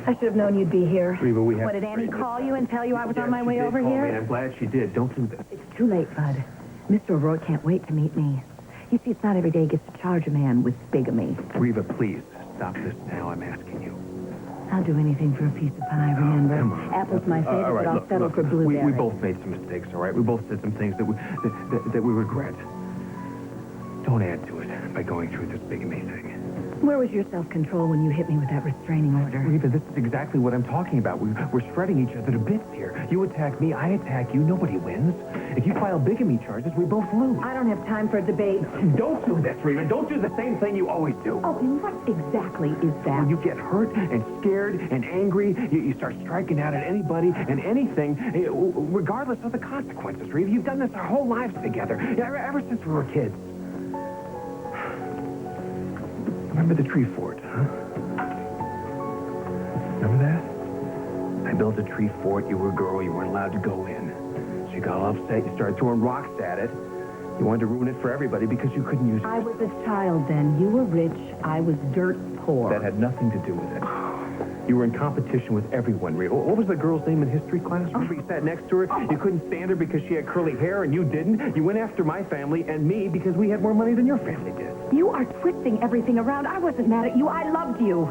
I should have known you'd be here. Reva, we have... What, did Annie call you and tell you I was on my way over call here? Me. I'm glad she did. Don't do this. It's too late, Bud. Mr. O'Rourke can't wait to meet me. You see, it's not every day he gets to charge a man with bigamy. Reva, please, stop this now. I'm asking you. I'll do anything for a piece of pie, remember? Come on. Apple's my favorite, All right, but I'll settle for blueberry. We both made some mistakes, all right? We both said some things that we regret. Don't add to it by going through this bigamy thing. Where was your self-control when you hit me with that restraining order? Reva, this is exactly what I'm talking about. We're shredding each other to bits here. You attack me, I attack you. Nobody wins. If you file bigamy charges, we both lose. I don't have time for a debate. Don't do this, Reva. Don't do the same thing you always do. Oh, and what exactly is that? When you get hurt and scared and angry, you start striking out at anybody and anything, regardless of the consequences, Reva. You've done this our whole lives together, ever since we were kids. Remember the tree fort, huh? Remember that? I built a tree fort. You were a girl. You weren't allowed to go in. So you got all upset. You started throwing rocks at it. You wanted to ruin it for everybody because you couldn't use it. I was a child then. You were rich. I was dirt poor. That had nothing to do with it. You were in competition with everyone, Reva. What was the girl's name in history class? Remember you sat next to her? You couldn't stand her because she had curly hair and you didn't. You went after my family and me because we had more money than your family did. You are twisting everything around. I wasn't mad at you. I loved you.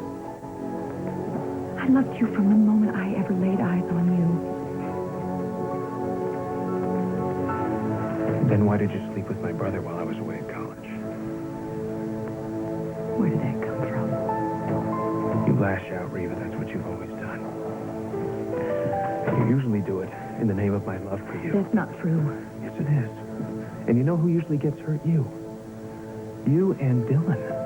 I loved you from the moment I ever laid eyes on you. Then why did you sleep with my brother while I was away at college? Where did that come from? You lash out, Reva. That's what you've always done. You usually do it in the name of my love for you. That's not true. Yes, it is. And you know who usually gets hurt? You. You and Dylan.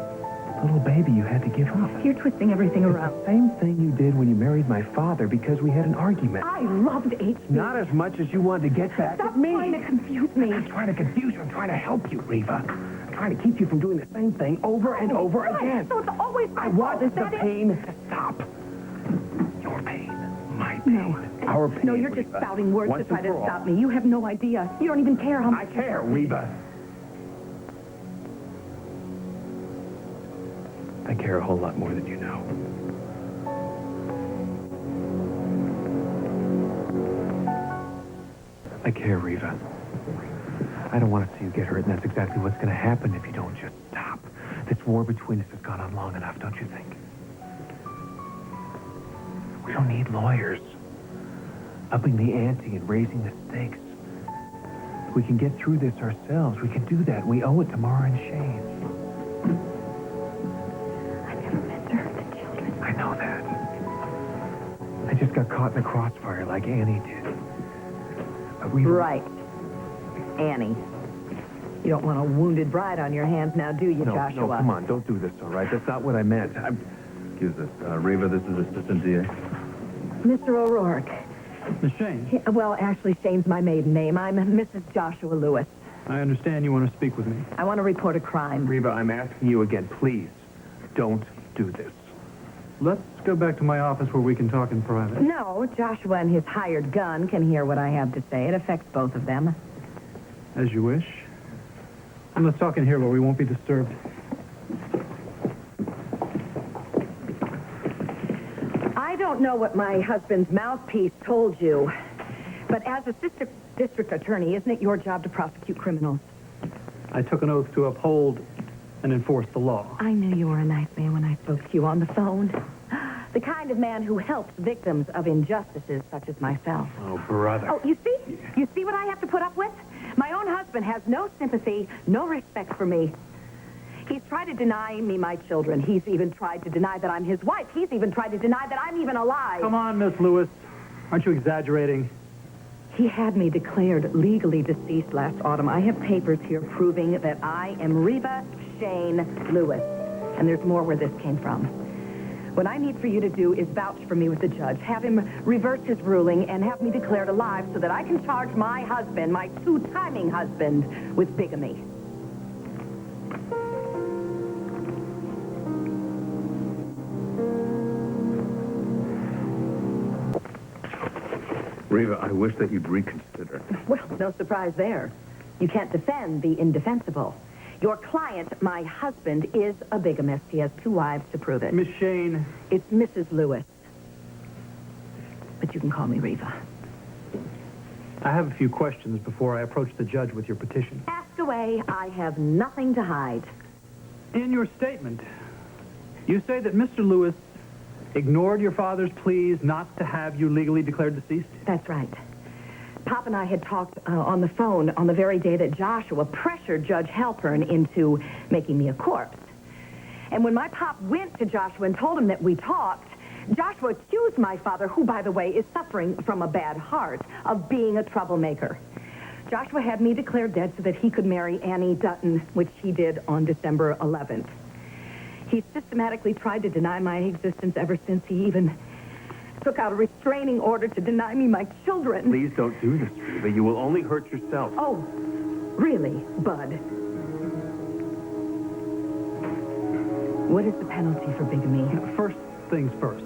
Little baby you had to give up. You're twisting everything around. It's the same thing you did when you married my father because we had an argument. I loved H.B. Not as much as you wanted to get back Stop at me. trying to confuse me. I'm not trying to confuse you. I'm trying to help you, Reva. I'm trying to keep you from doing the same thing over and over again. So it's always my I want fault. Is the that it? pain to stop. Your pain. My pain. No. Our pain, No, you're just Reva. spouting words Once to try and to for all. stop me. You have no idea. You don't even care how much. I care, Reva. I care a whole lot more than you know. I care, Reva. I don't want to see you get hurt, and that's exactly what's going to happen if you don't just stop. This war between us has gone on long enough, don't you think? We don't need lawyers upping the ante and raising the stakes. We can get through this ourselves. We can do that. We owe it to Mara and Shane. I never meant to hurt the children. I know that. I just got caught in the crossfire like Annie did. But we... Right. Annie. You don't want a wounded bride on your hands now, do you, Joshua? No, come on. Don't do this, all right? That's not what I meant. Excuse us. Reva, this is Assistant DA. Mr. O'Rourke. Miss Shane. Well, actually, Shane's my maiden name. I'm Mrs. Joshua Lewis. I understand you want to speak with me. I want to report a crime. Reva, I'm asking you again, please, don't do this. Let's go back to my office where we can talk in private. No, Joshua and his hired gun can hear what I have to say. It affects both of them. As you wish. And let's talk in here where we won't be disturbed. I don't know what my husband's mouthpiece told you, but as a district attorney, isn't it your job to prosecute criminals? I took an oath to uphold and enforce the law. I knew you were a nice man when I spoke to you on the phone. The kind of man who helps victims of injustices such as myself. Oh, brother. Oh, you see? You see what I have to put up with? My own husband has no sympathy, no respect for me. He's tried to deny me my children. He's even tried to deny that I'm his wife. He's even tried to deny that I'm even alive. Come on, Miss Lewis. Aren't you exaggerating? He had me declared legally deceased last autumn. I have papers here proving that I am Reva Shane Lewis. And there's more where this came from. What I need for you to do is vouch for me with the judge. Have him reverse his ruling and have me declared alive so that I can charge my husband, my two-timing husband, with bigamy. Reva, I wish that you'd reconsider. Well, no surprise there. You can't defend the indefensible. Your client, my husband, is a bigamist. He has two wives to prove it. Miss Shane. It's Mrs. Lewis. you can call me Reva. I have a few questions before I approach the judge with your petition. Ask away. I have nothing to hide. In your statement, you say that Mr. Lewis ignored your father's pleas not to have you legally declared deceased? That's right. Pop and I had talked on the phone on the very day that Joshua pressured Judge Halpern into making me a corpse. And when my pop went to Joshua and told him that we talked, Joshua accused my father, who, by the way, is suffering from a bad heart, of being a troublemaker. Joshua had me declared dead so that he could marry Annie Dutton, which he did on December 11th. He systematically tried to deny my existence ever since. He even took out a restraining order to deny me my children. Please don't do this, Reva. You will only hurt yourself. Oh, really, Bud? What is the penalty for bigamy? First things first.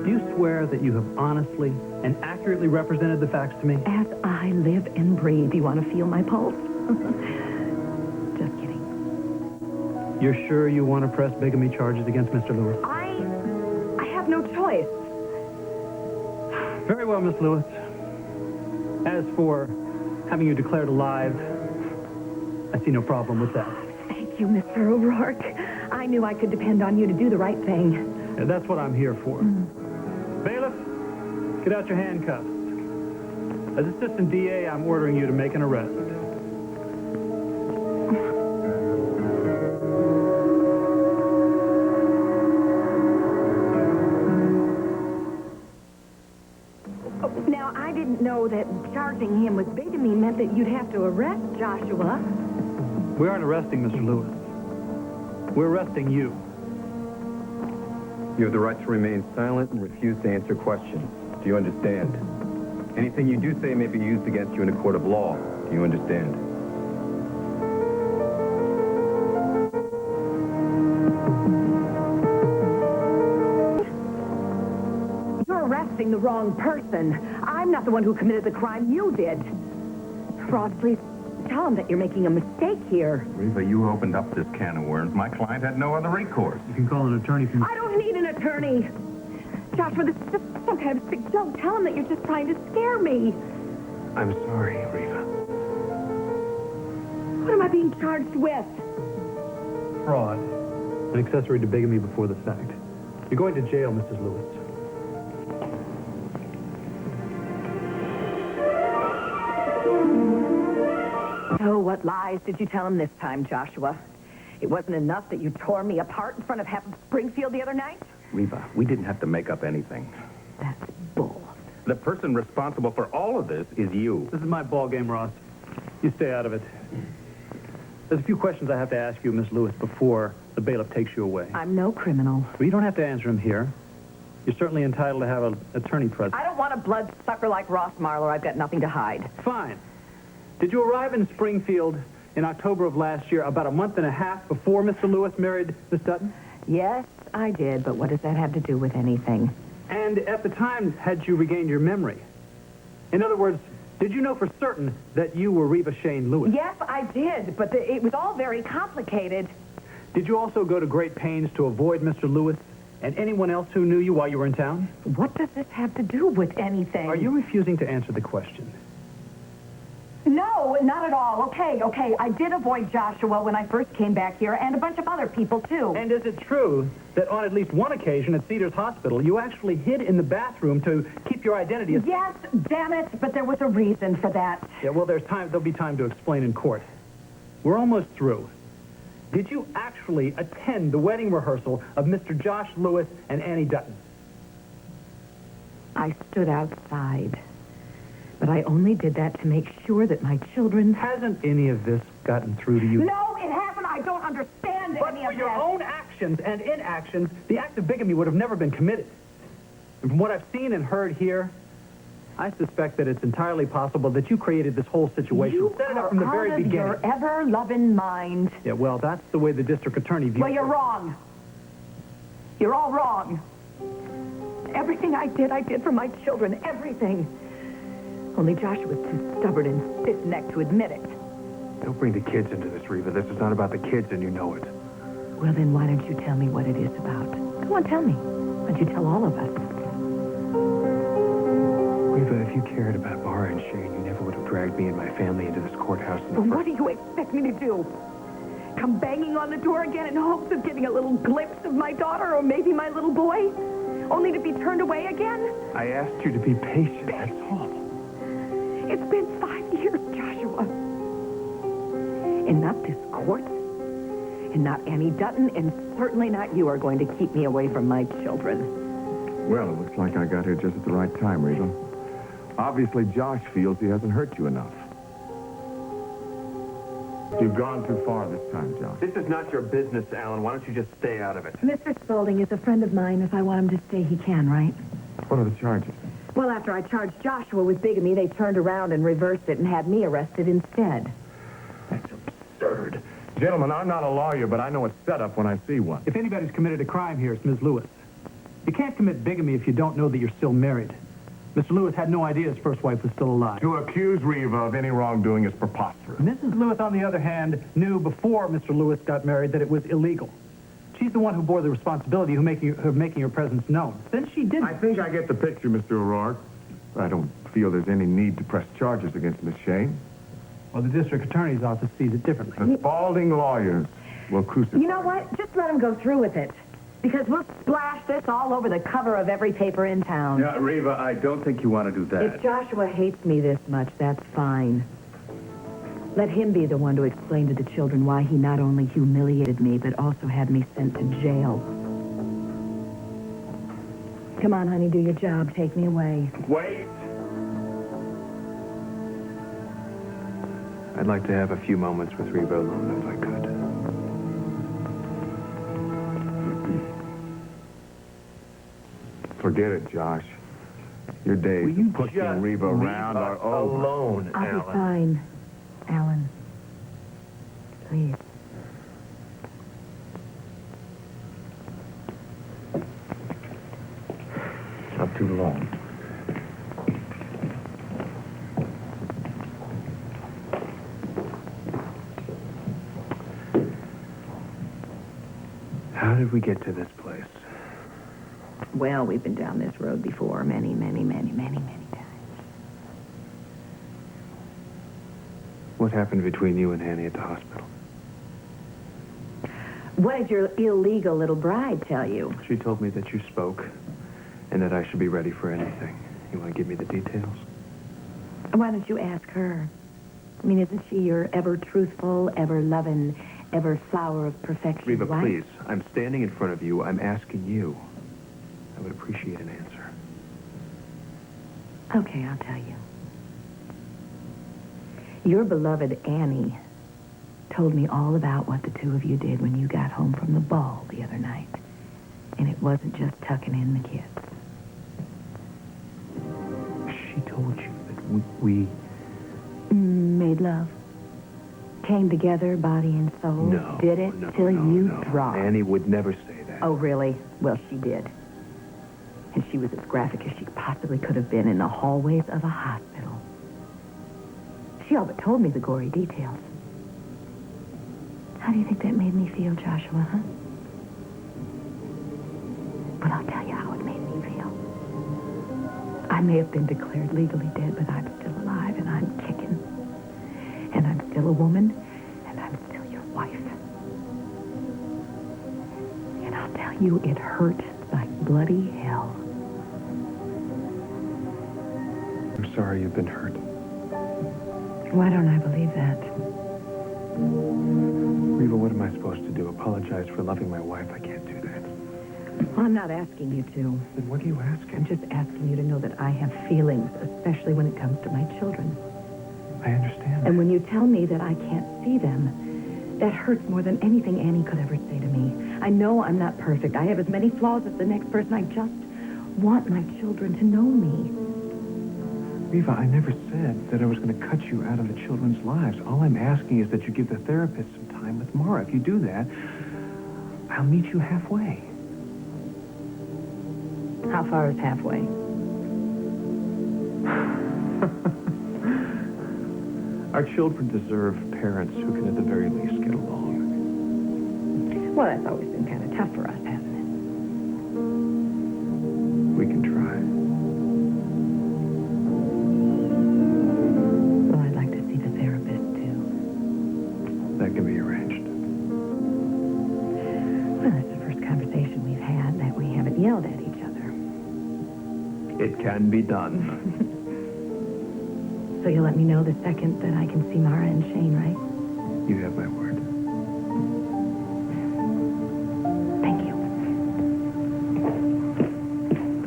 Do you swear that you have honestly and accurately represented the facts to me? As I live and breathe. Do you want to feel my pulse? Just kidding. You're sure you want to press bigamy charges against Mr. Lewis? I have no choice. Very well, Miss Lewis. As for having you declared alive, I see no problem with that. Thank you, Mr. O'Rourke. I knew I could depend on you to do the right thing. And that's what I'm here for. Bailiff, get out your handcuffs. As assistant DA, I'm ordering you to make an arrest. Now, I didn't know that charging him with bigamy meant that you'd have to arrest Joshua. We aren't arresting Mr. Lewis. We're arresting you. You have the right to remain silent and refuse to answer questions. Do you understand? Anything you do say may be used against you in a court of law. Do you understand? You're arresting the wrong person. I'm not the one who committed the crime. You did. Ross, please tell him that you're making a mistake here. Reva, you opened up this can of worms. My client had no other recourse. You can call an attorney from... I don't need an attorney. Joshua, this is just some kind of sick joke. Tell him that you're just trying to scare me. I'm sorry, Reva. What am I being charged with? Fraud. An accessory to bigamy before the fact. You're going to jail, Mrs. Lewis. So what lies did you tell him this time, Joshua? It wasn't enough that you tore me apart in front of half of Springfield the other night? Reva, we didn't have to make up anything. That's bull. The person responsible for all of this is you. This is my ball game, Ross. You stay out of it. There's a few questions I have to ask you, Miss Lewis, before the bailiff takes you away. I'm no criminal. Well, you don't have to answer them here. You're certainly entitled to have an attorney present. I don't want a bloodsucker like Ross Marlowe. I've got nothing to hide. Fine. Did you arrive in Springfield in October of last year, about a month and a half before Mr. Lewis married Miss Dutton? Yes, I did, but what does that have to do with anything? And at the time, had you regained your memory? In other words, did you know for certain that you were Reva Shane Lewis? Yes, I did, but it was all very complicated. Did you also go to great pains to avoid Mr. Lewis and anyone else who knew you while you were in town? What does this have to do with anything? Are you refusing to answer the question? No, not at all. Okay. I did avoid Joshua when I first came back here, and a bunch of other people, too. And is it true that on at least one occasion at Cedars Hospital, you actually hid in the bathroom to keep your identity? Yes, damn it, but there was a reason for that. Yeah, well, there'll be time to explain in court. We're almost through. Did you actually attend the wedding rehearsal of Mr. Josh Lewis and Annie Dutton? I stood outside. But I only did that to make sure that my children... Hasn't any of this gotten through to you? No, it hasn't. I don't understand But any for of your this. own actions and inactions, the act of bigamy would have never been committed. And from what I've seen and heard here, I suspect that it's entirely possible that you created this whole situation. You set it are up from the out very of beginning. your ever-loving mind. Yeah, well, that's the way the district attorney views Well, you're it. wrong. You're all wrong. Everything I did for my children. Everything. Only Joshua's too stubborn and stiff-necked to admit it. Don't bring the kids into this, Reva. This is not about the kids, and you know it. Well, then why don't you tell me what it is about? Come on, tell me. Why don't you tell all of us? Reva, if you cared about Mara and Shane, you never would have dragged me and my family into this courthouse in the Well, first... what do you expect me to do? Come banging on the door again in hopes of getting a little glimpse of my daughter or maybe my little boy? Only to be turned away again? I asked you to be patient, that's all. It's been 5 years, Joshua. And not this court, and not Annie Dutton, and certainly not you are going to keep me away from my children. Well, it looks like I got here just at the right time, Reva. Obviously, Josh feels he hasn't hurt you enough. You've gone too far this time, Josh. This is not your business, Alan. Why don't you just stay out of it? Mr. Spaulding is a friend of mine. If I want him to stay, he can, right? What are the charges? Well, after I charged Joshua with bigamy, they turned around and reversed it and had me arrested instead. That's absurd. Gentlemen, I'm not a lawyer, but I know a setup when I see one. If anybody's committed a crime here, it's Ms. Lewis. You can't commit bigamy if you don't know that you're still married. Mr. Lewis had no idea his first wife was still alive. To accuse Reva of any wrongdoing is preposterous. Mrs. Lewis, on the other hand, knew before Mr. Lewis got married that it was illegal. She's the one who bore the responsibility of making her presence known. Then she didn't. I think I get the picture, Mr. O'Rourke. I don't feel there's any need to press charges against Miss Shane. Well, the district attorney's office sees it differently. The Spaulding lawyers will crucify. You know what? Just let him go through with it. Because we'll splash this all over the cover of every paper in town. Yeah, Reva, I don't think you want to do that. If Joshua hates me this much, that's fine. Let him be the one to explain to the children why he not only humiliated me, but also had me sent to jail. Come on, honey, do your job. Take me away. Wait! I'd like to have a few moments with Reva alone, if I could. Forget it, Josh. Your days Will you of pushing just Reva around leave are us over. alone, I'll be Alan? fine, Alan. Please. Not too long. How did we get to this place? Well, we've been down this road before many, many, many, many, many times. What happened between you and Annie at the hospital? What did your illegal little bride tell you? She told me that you spoke and that I should be ready for anything. You want to give me the details? Why don't you ask her? I mean, isn't she your ever truthful, ever loving, ever flower of perfection Reva, wife? please. I'm standing in front of you. I'm asking you. I would appreciate an answer. Okay, I'll tell you. Your beloved Annie told me all about what the two of you did when you got home from the ball the other night. And it wasn't just tucking in the kids. She told you that we... Made love. Came together, body and soul. No. Did it no, till no, you no. dropped. Annie would never say that. Oh, really? Well, she did. And she was as graphic as she possibly could have been in the hallways of a hospital. She all but told me the gory details. How do you think that made me feel, Joshua, huh? But I'll tell you how it made me feel. I may have been declared legally dead, but I'm still alive, and I'm kicking. And I'm still a woman, and I'm still your wife. And I'll tell you, it hurt like bloody hell. I'm sorry you've been hurt. Why don't I believe that? Reva, what am I supposed to do? Apologize for loving my wife? I can't do that. Well, I'm not asking you to. Then what are you asking? I'm just asking you to know that I have feelings, especially when it comes to my children. I understand. And when you tell me that I can't see them, that hurts more than anything Annie could ever say to me. I know I'm not perfect. I have as many flaws as the next person. I just want my children to know me. Reva, I never said that I was going to cut you out of the children's lives. All I'm asking is that you give the therapist some time with Mara. If you do that, I'll meet you halfway. How far is halfway? Our children deserve parents who can at the very least get along. Well, that's always been kind of tough for us, hasn't it? We can try. It can be done. So you'll let me know the second that I can see Mara and Shane, right? You have my word. Thank you.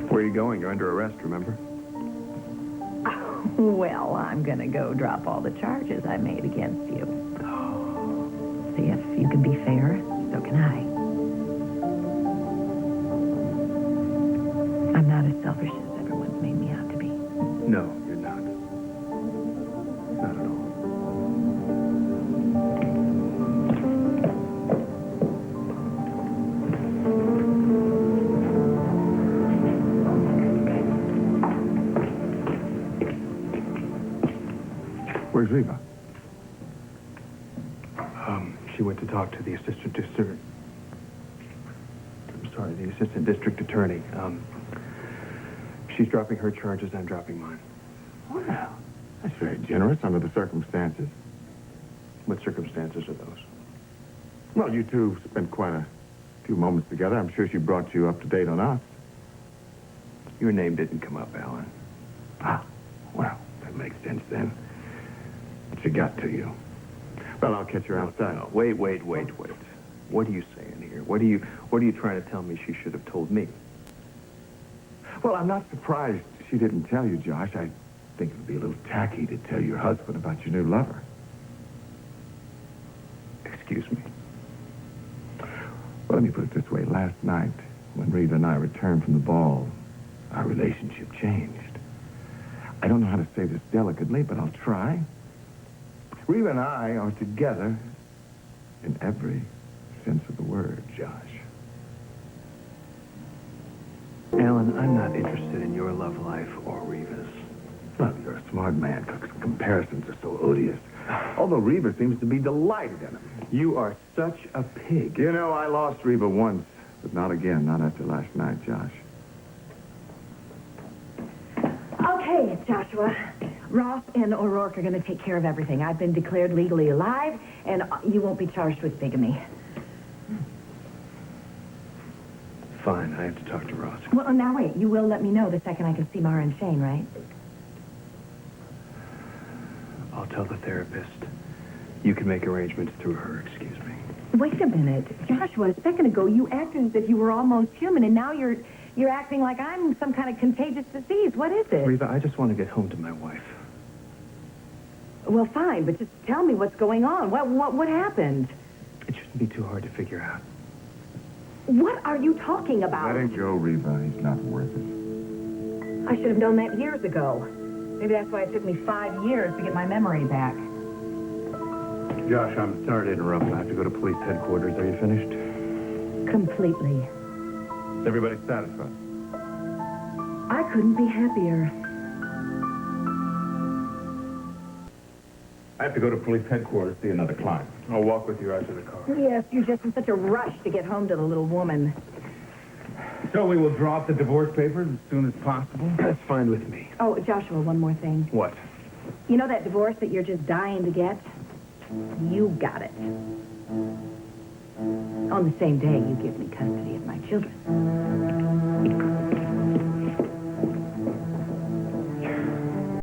Where are you going? You're under arrest, remember? Well, I'm gonna go drop all the charges I made against you. See, if you can be fair, so can I. I'm not as selfish as everyone's made me out to be. No, you're not. Not at all. Where's Reva? She went to talk to the assistant district attorney. She's dropping her charges, I'm dropping mine. Well, that's very generous under the circumstances. What circumstances are those? Well, you two spent quite a few moments together. I'm sure she brought you up to date on us. Your name didn't come up, Alan. Ah, well, that makes sense then. She got to you. Well, I'll catch her outside. No, wait. What are you saying here? What are you trying to tell me she should have told me? Well, I'm not surprised she didn't tell you, Josh. I think it would be a little tacky to tell your husband about your new lover. Excuse me. Well, let me put it this way. Last night, when Reva and I returned from the ball, our relationship changed. I don't know how to say this delicately, but I'll try. Reva and I are together in every sense of the word, Josh. Alan, I'm not interested in your love life or Reva's. Well, you're a smart man. Comparisons are so odious. Although Reva seems to be delighted in him. You are such a pig. You know, I lost Reva once, but not again. Not after last night, Josh. Okay, Joshua. Ross and O'Rourke are going to take care of everything. I've been declared legally alive, and you won't be charged with bigamy. Fine, I have to talk to Ross. Well, now wait. You will let me know the second I can see Mara and Shane, right? I'll tell the therapist. You can make arrangements through her, excuse me. Wait a minute. Joshua, a second ago you acted as if you were almost human, and now you're acting like I'm some kind of contagious disease. What is it? Reva, I just want to get home to my wife. Well, fine, but just tell me what's going on. What happened? It shouldn't be too hard to figure out. What are you talking about? Let him go, Reva. He's not worth it. I should have known that years ago. Maybe that's why it took me 5 years to get my memory back. Josh, I'm sorry to interrupt. I have to go to police headquarters. Are you finished? Completely. Is everybody satisfied? I couldn't be happier. I have to go to police headquarters to see another client. I'll walk with you out to the car. Yes, you're just in such a rush to get home to the little woman. So we will draw up the divorce papers as soon as possible? That's fine with me. Oh, Joshua, one more thing. What? You know that divorce that you're just dying to get? You got it. On the same day, you give me custody of my children.